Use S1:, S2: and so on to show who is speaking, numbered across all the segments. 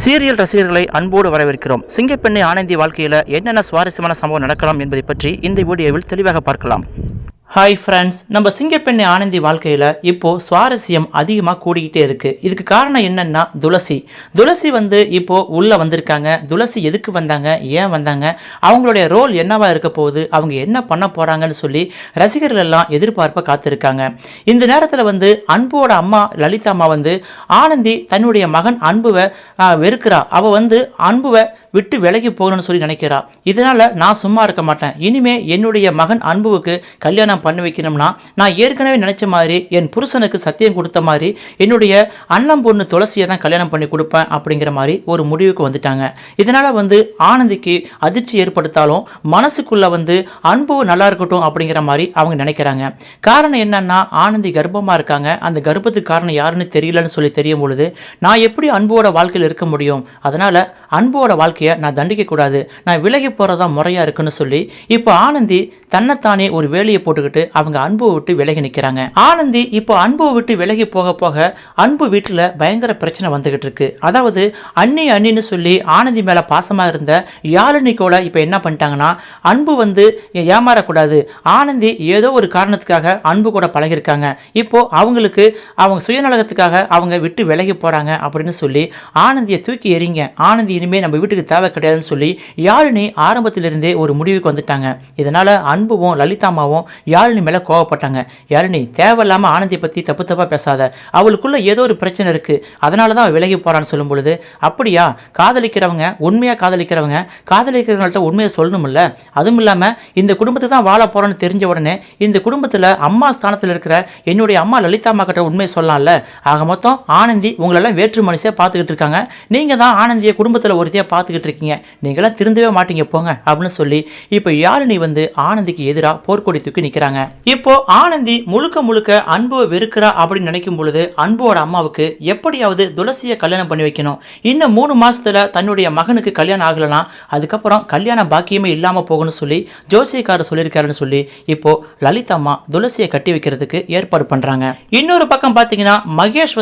S1: Serial ரசிகர்களை அன்போடு வரவேற்கிறோம். சிங்கப்பெண்ணை ஆனந்தி வாழ்க்கையில் என்னென்ன சுவாரஸ்யமான சம்பவம் நடக்கலாம் என்பதை பற்றி இந்த வீடியோவில் தெளிவாக பார்க்கலாம். ஹாய் ஃப்ரெண்ட்ஸ், நம்ம சிங்கப்பெண்ணை ஆனந்தி வாழ்க்கையில் இப்போது சுவாரஸ்யம் அதிகமாக கூடிக்கிட்டே இருக்குது. இதுக்கு காரணம் என்னென்னா துளசி இப்போது உள்ளே வந்திருக்காங்க. துளசி எதுக்கு வந்தாங்க, ஏன் வந்தாங்க, அவங்களுடைய ரோல் என்னவா இருக்க போகுது, அவங்க என்ன பண்ண போகிறாங்கன்னு சொல்லி ரசிகர்கள் எல்லாம் எதிர்பார்ப்பை காத்திருக்காங்க. இந்த நேரத்தில் அன்போட அம்மா லலிதா அம்மா ஆனந்தி தன்னுடைய மகன் அன்புவை வெறுக்கிறா. அவள் அன்புவை விட்டு விலகி போகணும்னு சொல்லி நினைக்கிறா. இதனால் நான் சும்மா இருக்க மாட்டேன், இனிமே என்னுடைய மகன் அன்புவுக்கு கல்யாணம் பண்ணி வைக்கணும்னா நான் ஏற்கனவே நினைச்ச மாதிரி என் புருஷனுக்கு சத்தியம் கொடுத்த மாதிரி என்னுடைய அண்ணன் பொண்ணு துளசியை தான் கல்யாணம் பண்ணி கொடுப்பேன் அப்படிங்கிற மாதிரி ஒரு முடிவுக்கு வந்துட்டாங்க. இதனால் ஆனந்திக்கு அதிர்ச்சி ஏற்படுத்தாலும் மனசுக்குள்ள அன்பு நல்லா இருக்கட்டும் அப்படிங்கிற மாதிரி அவங்க நினைக்கிறாங்க. காரணம் என்னன்னா, ஆனந்தி கர்ப்பமாக இருக்காங்க. அந்த கர்ப்பத்துக்கு காரணம் யாருன்னு தெரியலன்னு சொல்லி தெரியும் பொழுது நான் எப்படி அன்போட வாழ்க்கையில் இருக்க முடியும், அதனால் அன்போட வாழ்க்கையை நான் தண்டிக்க கூடாது, நான் விலகி போகிறதா முறையாக இருக்குன்னு சொல்லி இப்போ ஆனந்தி தன்னைத்தானே ஒரு வேலையை போட்டுக்கிட்டு அவங்க அன்புவை விட்டு விலகி நிற்கிறாங்க. ஆனந்தி இப்போ அன்புவை விட்டு விலகி போக போக அன்பு வீட்டில் பயங்கர பிரச்சனை வந்துகிட்டு இருக்கு. அதாவது அண்ணின்னு சொல்லி ஆனந்தி மேலே பாசமாக இருந்த யாழினி கூட இப்போ என்ன பண்ணிட்டாங்கன்னா, அன்பு ஏமாறக்கூடாது, ஆனந்தி ஏதோ ஒரு காரணத்துக்காக அன்பு கூட பழகிருக்காங்க, இப்போ அவங்களுக்கு அவங்க சுயநலகத்துக்காக அவங்க விட்டு விலகி போகிறாங்க அப்படின்னு சொல்லி ஆனந்தியை தூக்கி எறிங்க, ஆனந்தி இனிமேல் நம்ம வீட்டுக்கு தேவை கிடையாதுன்னு சொல்லி யாழினி ஆரம்பத்திலிருந்தே ஒரு முடிவுக்கு வந்துட்டாங்க. இதனால் அன்புவும் லலிதாமாவும் யாழினி மேலே கோவப்பட்டாங்க. யாழினி, தேவையில்லாமல் ஆனந்தியை பற்றி தப்பாக பேசாத, அவளுக்குள்ள ஏதோ ஒரு பிரச்சனை இருக்குது, அதனால தான் விலகி போகிறான்னு சொல்லும் பொழுது, அப்படியா, காதலிக்கிறவங்க உண்மையாக காதலிக்கிறவங்கள்ட்ட உண்மையை சொல்லணும்ல, அதுவும் இல்லாமல் இந்த குடும்பத்தை தான் வாழ போகிறோன்னு தெரிஞ்ச உடனே இந்த குடும்பத்தில் அம்மா ஸ்தானத்தில் இருக்கிற என்னுடைய அம்மா லலிதாமா கிட்ட உண்மையை சொல்லலாம்ல. ஆக மொத்தம் ஆனந்தி உங்களெல்லாம் வேற்று மனுஷியாக பார்த்துக்கிட்டு இருக்காங்க, நீங்கள் தான் ஆனந்தியை குடும்பத்தில் ஒருத்தையாக பார்த்துக்கிட்டு இருக்கீங்க, நீங்களாம் திருந்தவே மாட்டீங்க போங்க அப்படின்னு சொல்லி இப்போ யாழினி ஆனந்திக்கு எதிராக போர்க்கொடி தூக்கி நிற்கிறாங்க. இப்போ ஆனந்தி முழுக்க அன்புவை வெறுக்கிறா அப்படின்னு நினைக்கும் பொழுது அன்போட அம்மாவுக்கு எப்படியாவது துளசியை கல்யாணம் பண்ணி வைக்கணும், இன்னும் 3 மாசத்துல தன்னுடைய மகனுக்கு கல்யாணம் ஆகலனா அதுக்கப்புறம் கல்யாண பாக்கியமே இல்லாமல் போகணும்னு சொல்லி ஜோசியக்காரர் சொல்லியிருக்காருன்னு சொல்லி இப்போ லலிதா அம்மா துளசியை கட்டி வைக்கிறதுக்கு ஏற்பாடு பண்றாங்க. இன்னொரு பக்கம் பார்த்தீங்கன்னா, மகேஷ்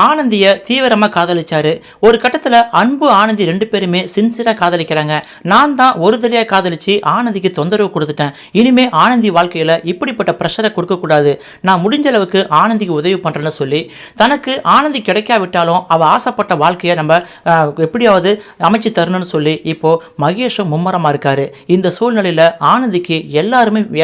S1: ஆனந்தியை தீவிரமாக காதலிச்சாரு. ஒரு கட்டத்தில் அன்பு ஆனந்தி 2 பேருமே சின்சியராக காதலிக்கிறாங்க. நான் தான் ஒரு தடையாக காதலிச்சு ஆனந்திக்கு தொந்தரவு கொடுத்துட்டேன், இனிமே ஆனந்தி வாழ்க்கையில் இப்படிப்பட்ட ப்ரெஷரை கொடுக்கக்கூடாது, நான் முடிஞ்ச அளவுக்கு ஆனந்திக்கு உதவி பண்ணுறேன்னு சொல்லி தனக்கு ஆனந்தி கிடைக்காவிட்டாலும் அவள் ஆசைப்பட்ட வாழ்க்கையை நம்ம எப்படியாவது அமைச்சு தரணும்னு சொல்லி இப்போ மகேஷும் மும்மரமாக இருக்காரு. இந்த சூழ்நிலையில் ஆனந்திக்கு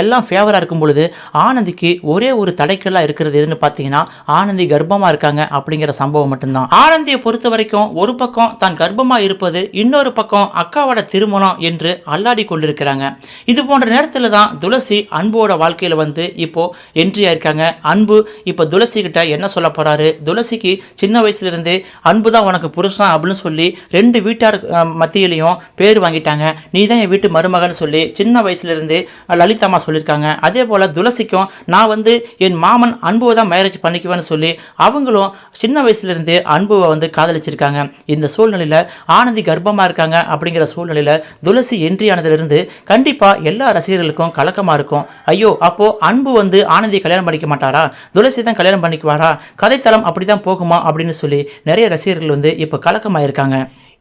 S1: எல்லாம் ஃபேவராக இருக்கும் பொழுது ஆனந்திக்கு ஒரே ஒரு தடைக்கல்லாக இருக்கிறது எதுன்னு பார்த்தீங்கன்னா, ஆனந்தி கர்ப்பமாக இருக்காங்க அப்படிங்கிற சம்பவம் மட்டும்தான். ஆனந்தியை பொறுத்த வரைக்கும் ஒரு பக்கம் தான் கர்ப்பமாக இருப்பது, இன்னொரு பக்கம் அக்காவோட திருமணம் என்று அல்லாடி கொண்டிருக்கிறாங்க. இது போன்ற நேரத்தில் தான் துளசி அன்போட வாழ்க்கையில் இப்போ என்ட்ரி ஆயிருக்காங்க. அன்பு இப்போ துளசி கிட்ட என்ன சொல்ல போறாரு, துளசிக்கு சின்ன வயசுலேருந்தே அன்பு தான் உனக்கு புருஷன் அப்படின்னு சொல்லி 2 வீட்டார் மத்தியிலையும் பேர் வாங்கிட்டாங்க, நீ தான் என் வீட்டு மருமகன் சொல்லி சின்ன வயசுலேருந்தே லலிதாமா சொல்லியிருக்காங்க. அதே போல் துளசிக்கும் நான் என் மாமன் அன்புவை தான் மேரேஜ் பண்ணிக்குவேன்னு சொல்லி அவங்களும் சின்ன வயசுலேருந்தே அன்புவை காதலிச்சிருக்காங்க. இந்த சூழ்நிலையில் ஆனந்தி கர்ப்பமாக இருக்காங்க. அப்படிங்கிற சூழ்நிலையில் துளசி என்ட்ரி ஆனதிலிருந்து கண்டிப்பாக எல்லா ரசிகர்களுக்கும் கலக்கமாக இருக்கும். ஐயோ, அப்போ அன்பு ஆனந்தி கல்யாணம் பண்ணிக்க மாட்டாரா, துளசி தான் கல்யாணம் பண்ணிக்குவாரா, கதைத்தளம் அப்படி தான் போகுமா அப்படின்னு சொல்லி நிறைய ரசிகர்கள் இப்போ கலக்கமாக இருக்காங்க.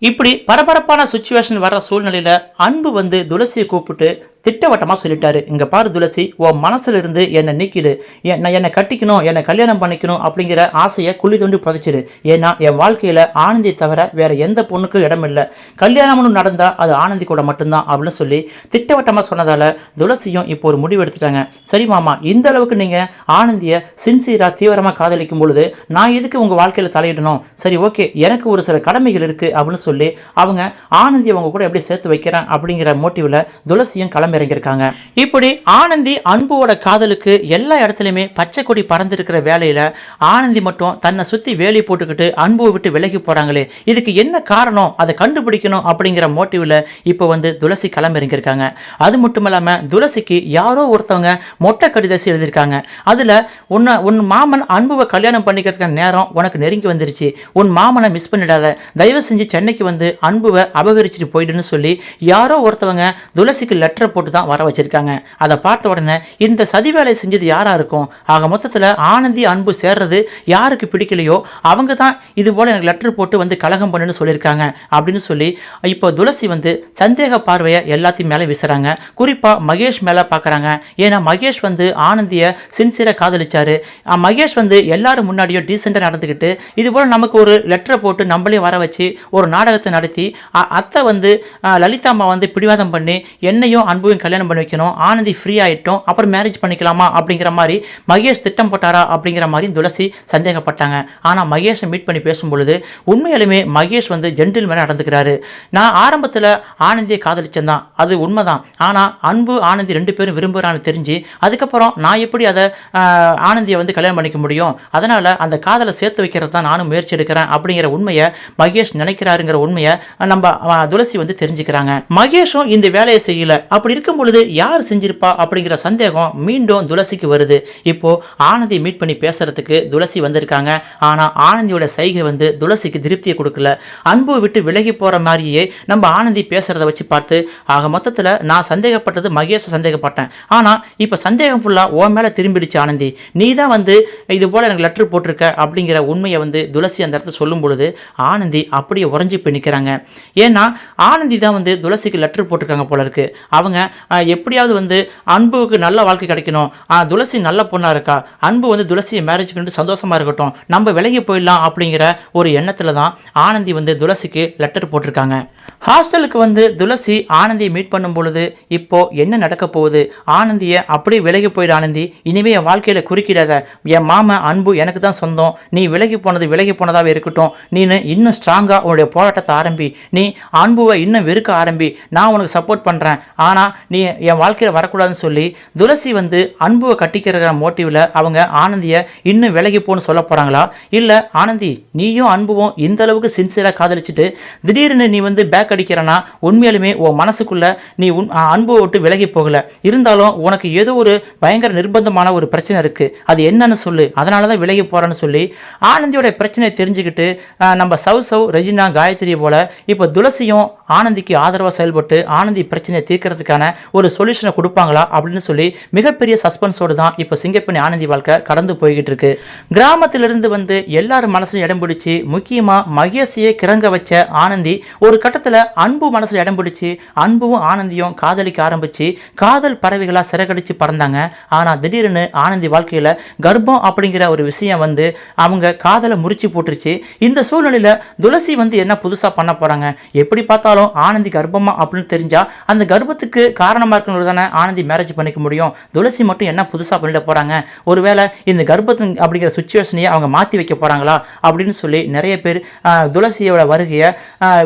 S1: இப்படி பரபரப்பான சுச்சுவேஷன் வர சூழ்நிலையில் அன்பு துளசியை கூப்பிட்டு திட்டவட்டமாக சொல்லிட்டாரு, இங்கே பாரு துளசி, உன் மனசில் இருந்து என்னை நீக்கிடு, என்னை கட்டிக்கணும், என்னை கல்யாணம் பண்ணிக்கணும் அப்படிங்கிற ஆசையை குழி தோண்டி புதைச்சிடு, ஏன்னா என் வாழ்க்கையில் ஆனந்தி தவிர வேற எந்த பொண்ணுக்கும் இடம் இல்லை, கல்யாணம்னு நடந்தால் அது ஆனந்தி கூட மட்டும்தான் அப்படின்னு சொல்லி திட்டவட்டமாக சொன்னதால் துளசியும் இப்போ ஒரு முடிவு எடுத்துட்டாங்க. சரி மாமா, இந்த அளவுக்கு நீங்கள் ஆனந்தியை சின்சியராக தீவிரமாக காதலிக்கும் பொழுது நான் எதுக்கு உங்கள் வாழ்க்கையில் தலையிடணும், சரி ஓகே, எனக்கு ஒரு சில கடமைகள் இருக்குது அப்படின்னு சொல்லி அவங்க ஆனந்தி அவங்க கூட எப்படி சேர்த்து வைக்கிறேன் அப்படிங்கிற மோட்டிவில் துளசியும் இறங்கியிருக்காங்க. இப்படி ஆனந்தி அன்புவோட காதலுக்கு எல்லா இடத்துலையுமே பச்சை கொடி பறந்திருக்கிற வேலையில ஆனந்தி மட்டும் தன்னை சுத்தி வேலி போட்டுக்கிட்டு அன்புவை விட்டு விலகி போறாங்களே, இதுக்கு என்ன காரணம், அதை கண்டுபிடிக்கணும் அப்படிங்கிற மோட்டிவ்ல இப்போ துளசி இறங்கியிருக்காங்க. அது மட்டும் இல்லாம துளசிக்கு யாரோ ஒருத்தவங்க மொட்டை கடிதம் எழுதியிருக்காங்க. அதுல உன் மாமன் அன்புவை கல்யாணம் பண்ணிக்கிறதுக்கான நேரம் உனக்கு நெருங்கி வந்துருச்சு, உன் மாமனை மிஸ் பண்ணிடாத, தயவு செஞ்சு சென்னைக்கு அன்புவை அபகரிச்சுட்டு போயிடுன்னு சொல்லி யாரோ ஒருத்தவங்க துளசிக்கு லெட்டர் போட்டு தான் வர வச்சிருக்காங்க. அதை பார்த்த உடனே இந்த சதி வேலையை செஞ்சது யாரா இருக்கும்? ஆக மொத்தத்தில் ஆனந்தி அன்பு சேர்றது யாருக்கு பிடிக்கலையோ அவங்க தான் இது போல எனக்கு லெட்டர் போட்டு வந்து கலகம் பண்ணுன்னு சொல்லியிருக்காங்க அப்படின்னு சொல்லி இப்போ துளசி வந்து சந்தேக பார்வையை எல்லாத்தையும் மேலே வீசுறாங்க. குறிப்பாக மகேஷ் மேலே பார்க்குறாங்க. ஏன்னா மகேஷ் வந்து ஆனந்தியை சின்சியராக காதலிச்சாரு. மகேஷ் வந்து எல்லாரும் முன்னாடியும் டீசெண்டாக நடந்துக்கிட்டு இது போல் நமக்கு ஒரு லெட்டரை போட்டு நம்மளையும் வர வச்சு ஒரு நாடகத்தை நடத்தி அத்தை வந்து லலிதா அம்மா வந்து பிடிவாதம் பண்ணி என்னையும் அன்பையும் கல்யாணம் பண்ணி வைக்கணும், ஆனந்தி ஃப்ரீ ஆகிட்டோம், அப்புறம் மேரேஜ் பண்ணிக்கலாமா அப்படிங்கிற மாதிரி மகேஷ் திட்டம் போட்டாரா அப்படிங்கிற மாதிரி துளசி சந்தேகப்பட்டாங்க. ஆனால் மகேஷை மீட் பண்ணி பேசும்பொழுது உண்மையாலுமே மகேஷ் வந்து ஜென்டில்மேனாக நடந்துக்கிறாரு. நான் ஆரம்பத்தில் ஆனந்தியை காதலிச்சேன் தான், அது உண்மைதான். ஆனால் அன்பு ஆனந்தி 2 பேரும் விரும்புகிறான்னு தெரிஞ்சு அதுக்கப்புறம் நான் எப்படி அதை ஆனந்தியை வந்து கல்யாணம் பண்ணிக்க முடியும், அதனால் அந்த காதலை சேர்த்து வைக்கிறது தான் நானும் முயற்சி எடுக்கிறேன் அப்படிங்கிற உண்மையை மகேஷ் நினைக்கிறாருங்கிற உண்மையை நம்ம துளசி வந்து தெரிஞ்சுக்கிறாங்க. மகேஷும் இந்த வேலையை செய்யல. அப்படி இருக்கும் பொழுது யார் செஞ்சிருப்பா அப்படிங்கிற சந்தேகம் மீண்டும் துளசிக்கு வருது. இப்போ ஆனந்தி மீட் பண்ணி பேசுறதுக்கு துளசி வந்திருக்காங்க. ஆனால் ஆனந்தியோட சைகை வந்து துளசிக்கு திருப்தியை கொடுக்கல. அன்பு விட்டு விலகி போற மாதிரியே நம்ம ஆனந்தி பேசுறத வச்சு பார்த்து ஆக மொத்தத்தில் நான் சந்தேகப்பட்டது மகேஷை சந்தேகப்பட்டேன். ஆனால் இப்போ சந்தேகம் ஃபுல்லாக ஓ மேலே திரும்பிடுச்சு. ஆனந்தி நீ தான் வந்து இது போல் எனக்கு லெட்டர் போட்டிருக்க அப்படிங்கிற உண்மையை வந்து துளசி அந்த இடத்துல சொல்லும் பொழுது ஆனந்தி அப்படியே உறைஞ்சி போய் நிற்கிறாங்க. ஏன்னா ஆனந்தி தான் வந்து துளசிக்கு லெட்டர் போட்டிருக்காங்க போல இருக்கு. அவங்க எப்படியாவது வந்து அன்புக்கு நல்ல வாழ்க்கை கிடைக்கணும், துளசி நல்ல பொண்ணாக இருக்கா, அன்பு வந்து துளசியை மேரேஜ் பண்ணிட்டு சந்தோஷமாக இருக்கட்டும், நம்ம விலகி போயிடலாம் அப்படிங்கிற ஒரு எண்ணத்தில் தான் ஆனந்தி வந்து துளசிக்கு லெட்டர் போட்டிருக்காங்க. ஹாஸ்டலுக்கு வந்து துளசி ஆனந்தியை மீட் பண்ணும் பொழுது இப்போ என்ன நடக்க போகுது, ஆனந்தியை அப்படியே விலகி போயிடு ஆனந்தி, இனிமே என் வாழ்க்கையில் குறுக்கிடாத, என் மாமா அன்பு எனக்கு தான் சொந்தம், நீ விலகி போனது விலகி போனதாகவே இருக்கட்டும், நீ இன்னும் ஸ்ட்ராங்காக உன்னுடைய போராட்டத்தை ஆரம்பி, நீ அன்புவை இன்னும் வெறுக்க ஆரம்பி, நான் உனக்கு சப்போர்ட் பண்ணுறேன், ஆனால் நீ என் வாழ்க்கையில் வரக்கூடாதுன்னு சொல்லி துளசி வந்து அன்புவை கட்டிக்கிற மோட்டிவில் அவங்க ஆனந்தியை இன்னும் விலகி போன்னு சொல்ல போகிறாங்களா? இல்லை ஆனந்தி நீயும் அன்புவும் இந்த அளவுக்கு சின்சியராக காதலிச்சுட்டு திடீர்னு நீ வந்து பேக் அடிக்கிறனா உண்மையாலுமே உன் மனசுக்குள்ள நீ அன்புவை விட்டு விலகி போகல, இருந்தாலும் உனக்கு ஏதோ ஒரு பயங்கர நிர்பந்தமான ஒரு பிரச்சனை இருக்கு, அது என்னன்னு சொல்லு, அதனால தான் விலகி போறேன்னு சொல்லி ஆனந்தியோட பிரச்சனையை தெரிஞ்சுக்கிட்டு நம்ம சவ் ரெஜினா காயத்ரி போல இப்போ துளசியும் ஆனந்திக்கு ஆதரவாக செயல்பட்டு ஆனந்தி பிரச்சனையை தீர்க்கறதுக்கான ஒரு சொல்யூஷனை கொடுப்பாங்களா அப்படின்னு சொல்லி மிகப்பெரிய சஸ்பென்ஸோடு தான் இப்போ சிங்கப்பெண்ணி ஆனந்தி வாழ்க்கை கடந்து போய்கிட்டு இருக்கு. கிராமத்திலிருந்து வந்து எல்லாரும் மனசுல இடம் பிடிச்சி முக்கியமாக மகேஷையே கிறங்க வச்ச ஆனந்தி ஒரு கட்டத்தில் அன்பு மனசுல இடம் பிடிச்சி அன்பும் ஆனந்தியும் காதலிக்க ஆரம்பிச்சு காதல் பறவைகளாக சிறகடிச்சு பறந்தாங்க. ஆனால் திடீர்னு ஆனந்தி வாழ்க்கையில் கர்ப்பம் அப்படிங்கிற ஒரு விஷயம் வந்து அவங்க காதலை முறிச்சு போட்டுருச்சு. இந்த சூழ்நிலையில் துளசி வந்து என்ன புதுசாக பண்ண போகிறாங்க? எப்படி பார்த்தாலும் ஆனந்தி கர்ப்பமா அப்படின்னு தெரிஞ்சா அந்த கர்ப்பத்துக்கு காரணமாக இருக்கிறது தானே ஆனந்தி மேரேஜ் பண்ணிக்க முடியும். துளசி மட்டும் என்ன புதுசாக பண்ணிட போகிறாங்க? ஒருவேளை இந்த கர்ப்பத்து அப்படிங்கிற சுச்சுவேஷனையே அவங்க மாற்றி வைக்க போகிறாங்களா அப்படின்னு சொல்லி நிறைய பேர் துளசியோட வருகையை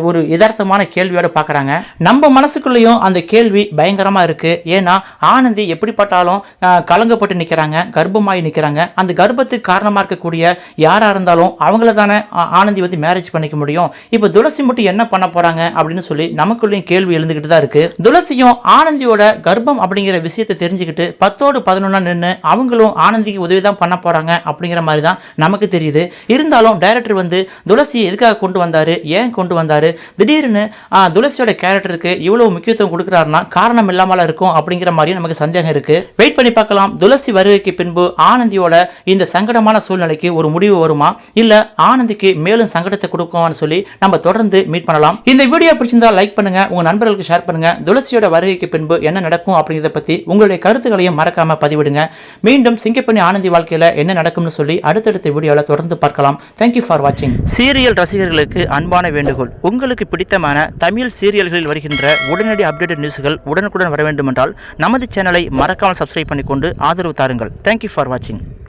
S1: ஒரு யதார்த்தமான கேள்வியோட பார்க்குறாங்க. நம்ம மனசுக்குள்ளேயும் அந்த கேள்வி பயங்கரமாக இருக்குது. ஏன்னா ஆனந்தி எப்படிப்பட்டாலும் கலங்கப்பட்டு நிற்கிறாங்க, கர்ப்பமாகி நிற்கிறாங்க. அந்த கர்ப்பத்துக்கு காரணமாக இருக்கக்கூடிய யாராக இருந்தாலும் அவங்கள தானே ஆனந்தி வந்து மேரேஜ் பண்ணிக்க முடியும். இப்போ துளசி மட்டும் என்ன பண்ண போகிறாங்க அப்படின்னு சொல்லி நமக்குள்ளேயும் கேள்வி எழுந்துக்கிட்டு தான் இருக்குது. துளசியும் ஆனந்தியோட கர்ப்பம் அப்படிங்கிற விஷயத்தை தெரிஞ்சுக்கிட்டு 10ஓடு 11 நின்று அவங்களும் ஆனந்திக்கு உதவி தான் பண்ண போகிறாங்க அப்படிங்கிற மாதிரி தான் நமக்கு தெரியுது. இருந்தாலும் டைரக்டர் வந்து துளசியை எதுக்காக கொண்டு வந்தார், ஏன் கொண்டு வந்தார், திடீர்னு துளசியோட கேரக்டருக்கு இவ்வளவு முக்கியத்துவம் கொடுக்குறாருன்னா காரணம் இல்லாமல் இருக்கும் அப்படிங்கிற மாதிரி நமக்கு சந்தேகம் இருக்கு. வெயிட் பண்ணி பார்க்கலாம். துளசி வருகைக்கு பின்பு ஆனந்தியோட இந்த சங்கடமான சூழ்நிலைக்கு ஒரு முடிவு வருமா, இல்ல ஆனந்திக்கு மேலும் சங்கடத்தை கொடுக்குமான்னு சொல்லி நம்ம தொடர்ந்து மீட் பண்ணலாம். இந்த வீடியோ பிடிச்சிருந்தா லைக் பண்ணுங்க, உங்க நண்பர்களுக்கு ஷேர் பண்ணுங்க. துளசியோட வருகைக்கு பின்பு என்ன நடக்கும் அப்படிங்கிறத பத்தி உங்களுடைய கருத்துக்களையும் மறக்காம பதிவிடுங்க. மீண்டும் சிங்கப்பெண்ணி ஆனந்தி வாழ்க்கையில என்ன நடக்கும்னு சொல்லி அடுத்தடுத்த வீடியோல தொடர்ந்து பார்க்கலாம். தேங்க்யூ ஃபார் வாட்சிங். சீரியல் ரசிகர்களுக்கு அன்பான வேண்டுகோள், உங்களுக்கு பிடித்தமான தமிழ் சீரியல்களில் வருகின்ற உடனடி அப்டேட் நியூஸ்கள் உடனுக்குடன் வர வேண்டும் என்றால் நமது சேனலை மறக்காமல் சப்ஸ்கிரைப் பண்ணிக்கொண்டு ஆதரவு தாருங்கள். தேங்க்யூ ஃபார் வாட்சிங்.